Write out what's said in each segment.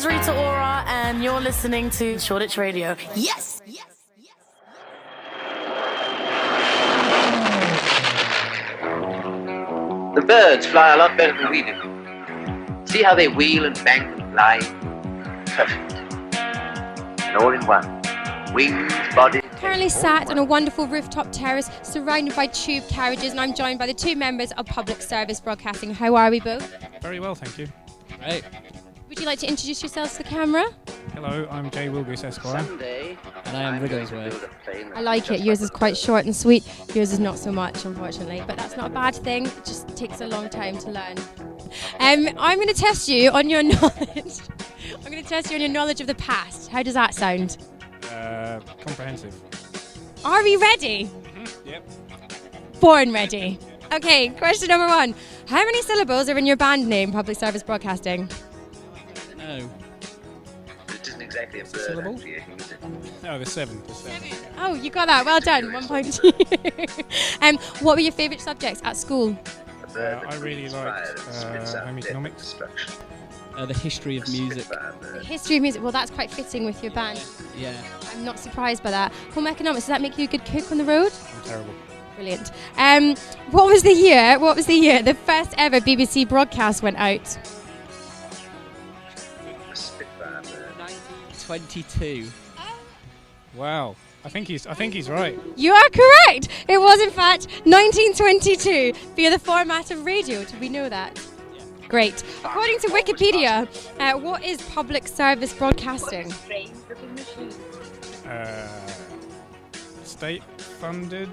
is Rita Ora, and you're listening to Shoreditch Radio. Yes! Yes! The birds fly a lot better than we do. See how they wheel and bank and fly? Perfect. And all in one. Wings, body... Currently sat on a wonderful rooftop terrace surrounded by tube carriages, and I'm joined by the two members of Public Service Broadcasting. How are we both? Very well, thank you. Great. Would you like to introduce yourselves to the camera? Hello, I'm Gewirtz, Esquire. And I am Wrigglesworth. I like it. Yours is quite short and sweet. Yours is not so much, unfortunately. But that's not a bad thing. It just takes a long time to learn. I'm going to test you on your knowledge. I'm going to test you on your knowledge of the past. How does that sound? Comprehensive. Are we ready? Mm-hmm. Yep. Born ready. Okay, question number 1. How many syllables are in your band name, Public Service Broadcasting? No. It isn't exactly a bird, Syllable? actually, is it? No, there's 7. There's 7. Oh, you got that. Well done. 1 point. What were your favourite subjects at school? I really liked home economics. The history of music. The history of music. Well, that's quite fitting with your band. Yeah. I'm not surprised by that. Home economics, does that make you a good cook on the road? I'm terrible. Brilliant. What was the year the first ever BBC broadcast went out? 22. Wow. I think he's right. You are correct. It was in fact 1922 via the format of radio. Did we know that? Yeah. Great. According to Wikipedia, what is public service broadcasting? State-funded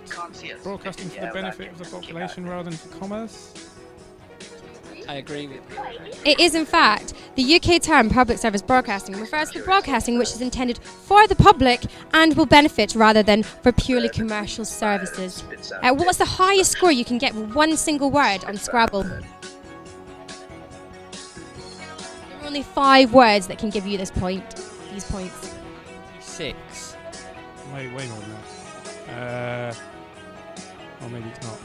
broadcasting for the benefit of the population rather than for commerce. I agree with you. It is in fact the UK term public service broadcasting refers to broadcasting which is intended for the public and will benefit rather than for purely commercial services. What's the highest score you can get with one single word on Scrabble? There are only 5 words that can give you these points. 6. Way more than that. Or maybe it's not.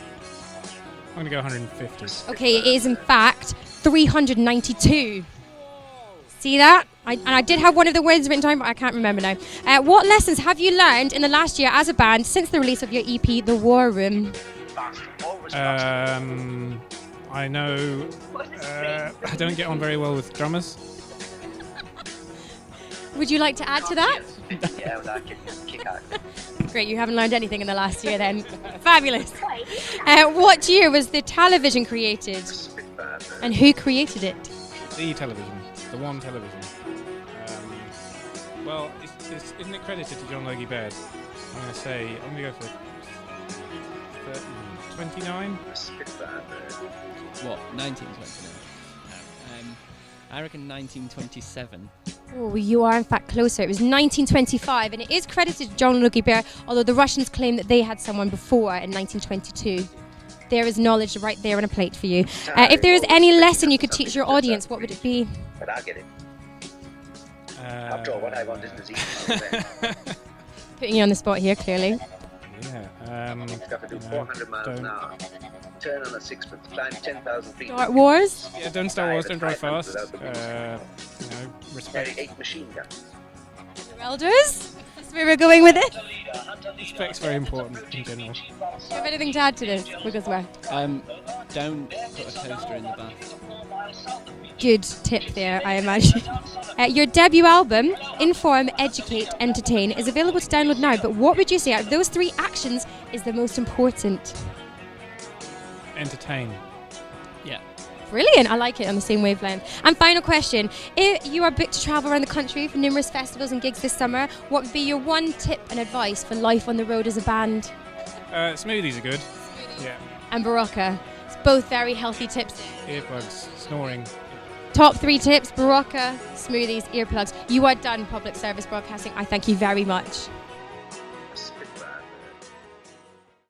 I'm going to go 150. Okay, it is in fact 392. See that? I did have one of the words written down, but I can't remember now. What lessons have you learned in the last year as a band since the release of your EP, The War Room? I know I don't get on very well with drummers. Would you like to add to that? Yeah, without getting a kick out. Great, you haven't learned anything in the last year then. Fabulous. What year was the television created? And who created it? The television. The one television. Well, isn't it credited to John Logie Baird? I'm going to go for 29. What? 1929? I reckon 1927. Oh, you are in fact closer. It was 1925, and it is credited to John Logie Baird, although the Russians claim that they had someone before in 1922. There is knowledge right there on a plate for you. If there is any lesson you could teach your audience, what would it be? But I'll get it. After all, what I want isn't as easy. Putting you on the spot here, clearly. Yeah. It's got to do 400 miles an hour. Turn on a sixpence, climb 10,000 feet. Star Wars? Yeah, don't Star Wars, don't drive fast. Respect. Carry 8 machine guns. Your elders? That's where we're going with it. Respect's very important in general. Do you have anything to add to this? Wigglesworth? Don't put a toaster in the bath. Good tip there, I imagine. Your debut album, Inform, Educate, Entertain, is available to download now, but what would you say out of those 3 actions is the most important? Entertain. Yeah. Brilliant, I like it, on the same wavelength. And final question, if you are booked to travel around the country for numerous festivals and gigs this summer, what would be your one tip and advice for life on the road as a band? Smoothies are good. Yeah. And Barocca. It's both very healthy tips. Earplugs, snoring. Top 3 tips, Barocca, smoothies, earplugs. You are done, Public Service Broadcasting. I thank you very much.